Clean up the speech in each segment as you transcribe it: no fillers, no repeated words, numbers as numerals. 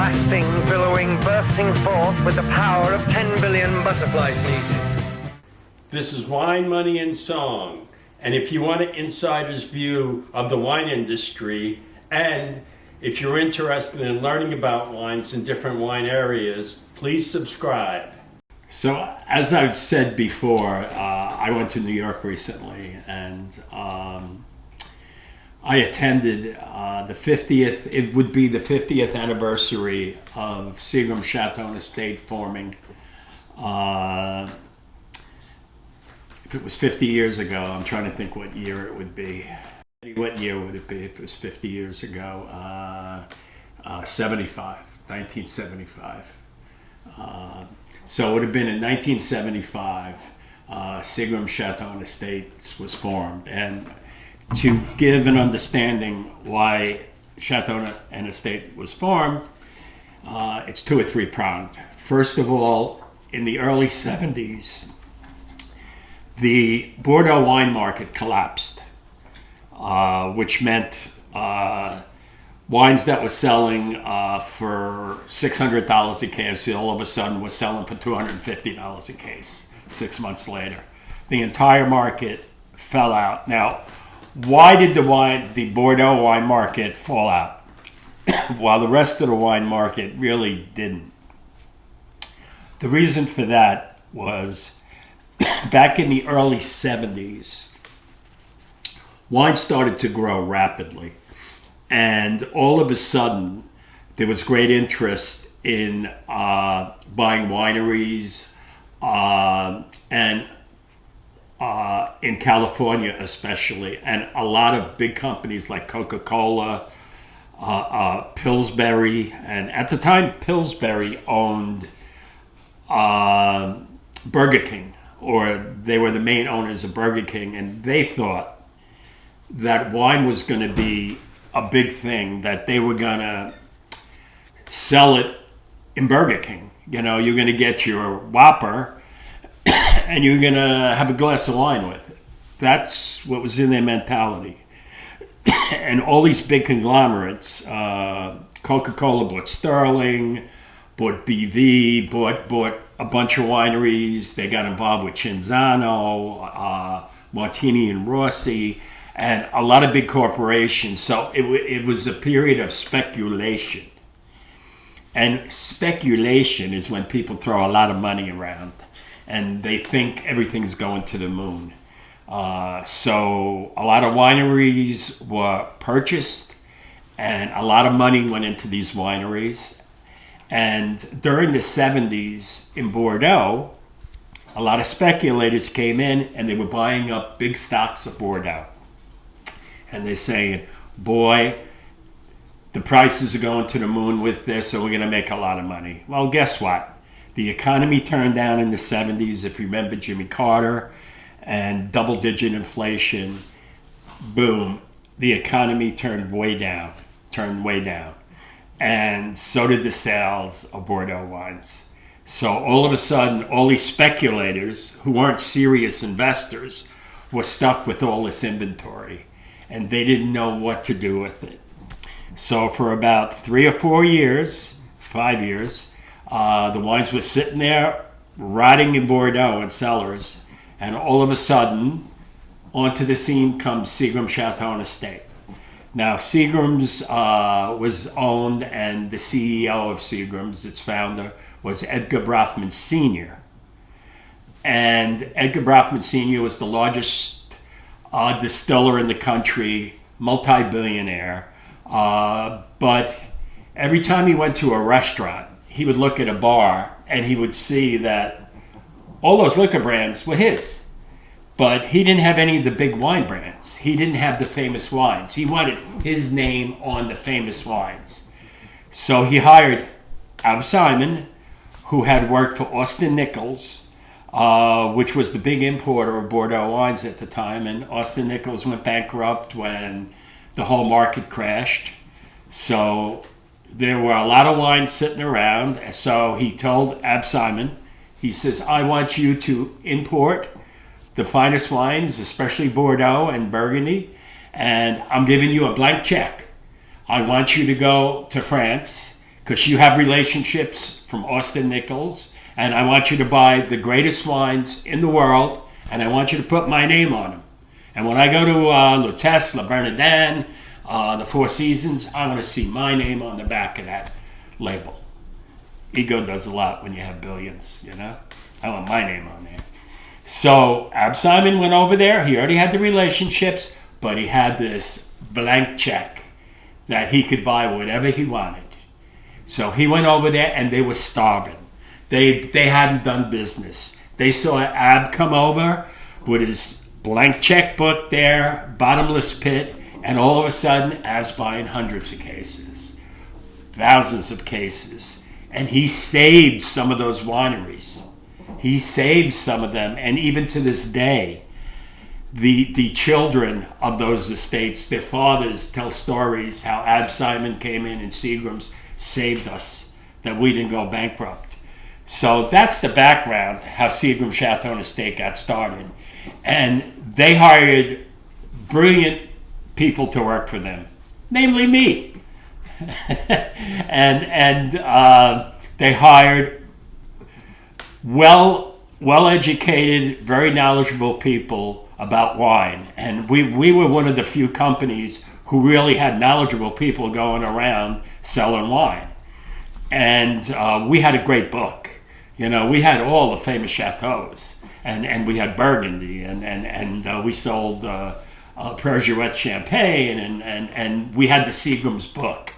blasting, billowing, bursting forth with the power of 10 billion butterfly sneezes. This is Wine, Money, and Song. And if you want an insider's view of the wine industry, and if you're interested in learning about wines in different wine areas, please subscribe. So, as I've said before, I went to New York recently, and I attended the 50th, it would be the 50th anniversary of Seagram, Chateau, and Estate forming. If it was 50 years ago, I'm trying to think what year it would be. What year would it be if it was 50 years ago? 1975. So it would have been in 1975, Seagram, Chateau, and Estates was formed. And to give an understanding why Chateau and Estate was formed, it's two or three pronged. First of all, in the early 70s, the Bordeaux wine market collapsed, which meant wines that were selling for $600 a case, all of a sudden was selling for $250 a case 6 months later. The entire market fell out. Now, why did the Bordeaux wine market fall out? While the rest of the wine market really didn't. The reason for that was back in the early 70s, wine started to grow rapidly. And all of a sudden, there was great interest in buying wineries and in California especially. And a lot of big companies like Coca-Cola, Pillsbury, and at the time, Pillsbury owned Burger King, or they were the main owners of Burger King, and they thought that wine was going to be a big thing, that they were going to sell it in Burger King. You know, you're going to get your Whopper and you're going to have a glass of wine with it. That's what was in their mentality. And all these big conglomerates, Coca-Cola bought Sterling, bought BV, bought a bunch of wineries. They got involved with Cinzano, Martini and Rossi, and a lot of big corporations. So it was a period of speculation. And speculation is when people throw a lot of money around and they think everything's going to the moon. So a lot of wineries were purchased and a lot of money went into these wineries. And during the 70s in Bordeaux, a lot of speculators came in and they were buying up big stocks of Bordeaux. And they're saying, boy, the prices are going to the moon with this, so we're going to make a lot of money. Well, guess what? The economy turned down in the 70s, if you remember Jimmy Carter, and double-digit inflation. Boom, the economy turned way down. And so did the sales of Bordeaux wines. So all of a sudden, all these speculators who weren't serious investors were stuck with all this inventory, and they didn't know what to do with it. So for about 3 or 4 years, 5 years, the wines were sitting there rotting in Bordeaux in cellars, and all of a sudden, onto the scene comes Seagram, Chateau, and Estate. Now, Seagram's was owned, and the CEO of Seagram's, its founder, was Edgar Bronfman Sr. And Edgar Bronfman Sr. was the largest distiller in the country, multi-billionaire. But every time he went to a restaurant, he would look at a bar and he would see that all those liquor brands were his. But he didn't have any of the big wine brands. He didn't have the famous wines. He wanted his name on the famous wines. So he hired Ab Simon, who had worked for Austin Nichols, which was the big importer of Bordeaux wines at the time. And Austin Nichols went bankrupt when the whole market crashed. So there were a lot of wines sitting around. So he told Ab Simon, he says, I want you to import the finest wines, especially Bordeaux and Burgundy, and I'm giving you a blank check. I want you to go to France, because you have relationships from Austin Nichols, and I want you to buy the greatest wines in the world, and I want you to put my name on them. And when I go to Lutece, La Bernardin, the Four Seasons, I want to see my name on the back of that label. Ego does a lot when you have billions, you know? I want my name on there. So Ab Simon went over there. He already had the relationships, but he had this blank check that he could buy whatever he wanted. So he went over there, and they were starving. They hadn't done business. They saw Ab come over with his blank checkbook there, bottomless pit, and all of a sudden, Ab's buying hundreds of cases, thousands of cases. And he saved some of those wineries. He saved some of them, and even to this day, the children of those estates, their fathers tell stories how Ab Simon came in and Seagram's saved us, that we didn't go bankrupt. So that's the background, how Seagram Chateau and Estate got started. And they hired brilliant people to work for them, namely me. and they hired well-educated, very knowledgeable people about wine. And we were one of the few companies who really had knowledgeable people going around selling wine. And we had a great book. You know, we had all the famous chateaus, and we had Burgundy, and we sold Perrier Champagne, and we had the Seagram's book.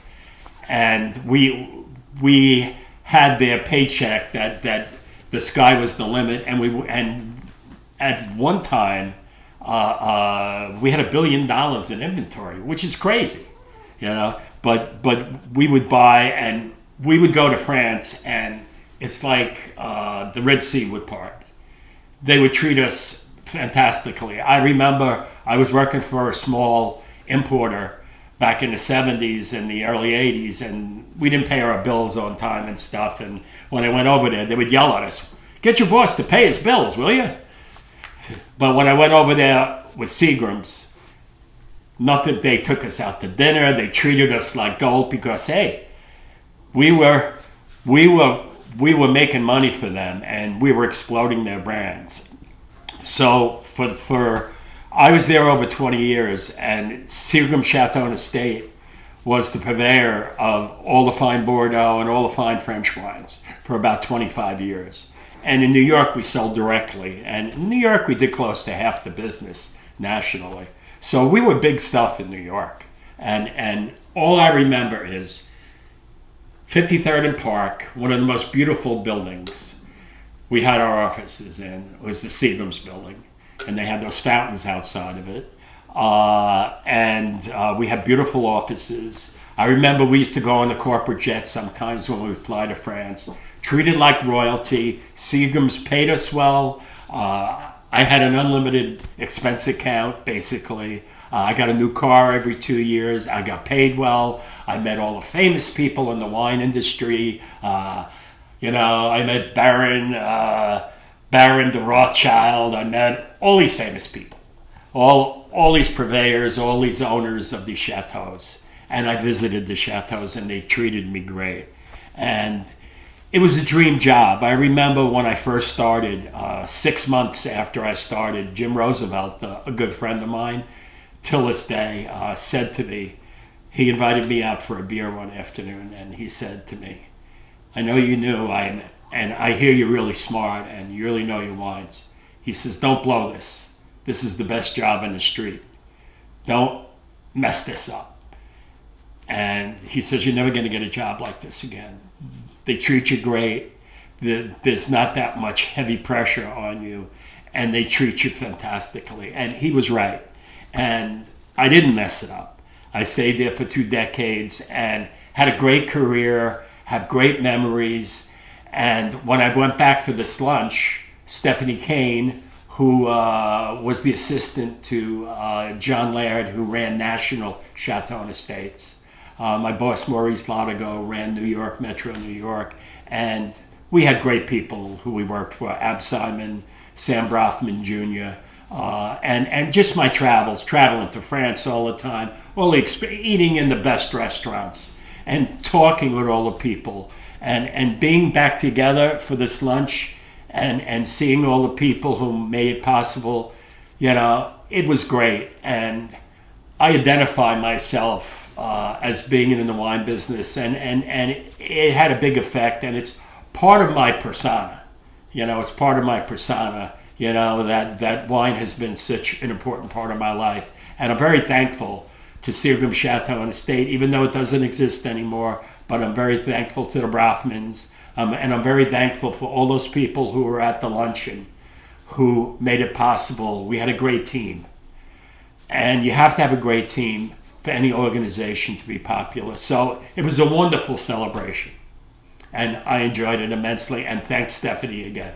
And we had their paycheck that the sky was the limit, and at one time we had $1 billion in inventory, which is crazy, you know. But we would buy, and we would go to France, and it's like the Red Sea would part. They would treat us fantastically. I remember I was working for a small importer back in the 70s and the early 80s, and we didn't pay our bills on time and stuff. And when I went over there, they would yell at us, "Get your boss to pay his bills, will you?" But when I went over there with Seagram's, nothing. They took us out to dinner. They treated us like gold because, hey, we were making money for them, and we were exploding their brands. So I was there over 20 years, and Seagram Chateau and Estate was the purveyor of all the fine Bordeaux and all the fine French wines for about 25 years. And in New York, we sold directly. And in New York, we did close to half the business nationally. So we were big stuff in New York. And all I remember is 53rd and Park, one of the most beautiful buildings we had our offices in, was the Seagram's building. And they had those fountains outside of it. We had beautiful offices. I remember we used to go on the corporate jet sometimes when we would fly to France, treated like royalty. Seagram's paid us well. I had an unlimited expense account, basically. I got a new car every 2 years. I got paid well. I met all the famous people in the wine industry. I met Baron de Rothschild. I met all these famous people, all these purveyors, all these owners of these chateaus. And I visited the chateaus, and they treated me great. And it was a dream job. I remember when I first started, 6 months after I started, Jim Roosevelt, a good friend of mine, till this day, said to me, he invited me out for a beer one afternoon, and he said to me, "I know you knew, and I hear you're really smart, and you really know your wines." He says, "Don't blow this. This is the best job in the street. Don't mess this up." And he says, "You're never going to get a job like this again. They treat you great. There's not that much heavy pressure on you, and they treat you fantastically." And he was right. And I didn't mess it up. I stayed there for 2 decades and had a great career, have great memories. And when I went back for this lunch, Stephanie Kane, who was the assistant to John Laird, who ran National Chateau and Estates, my boss, Maurice Latigo, ran New York, Metro New York. And we had great people who we worked for, Ab Simon, Sam Bronfman Jr., and just my travels, traveling to France all the time, eating in the best restaurants. and talking with all the people and being back together for this lunch and seeing all the people who made it possible, it was great. And I identify myself as being in the wine business, and it had a big effect, and it's part of my persona. It's part of my persona, that wine has been such an important part of my life. And I'm very thankful to Seagram, Chateau, and Estate, even though it doesn't exist anymore, but I'm very thankful to the Bronfmans, and I'm very thankful for all those people who were at the luncheon who made it possible. We had a great team. And you have to have a great team for any organization to be popular. So it was a wonderful celebration. And I enjoyed it immensely. And thanks, Stephanie, again.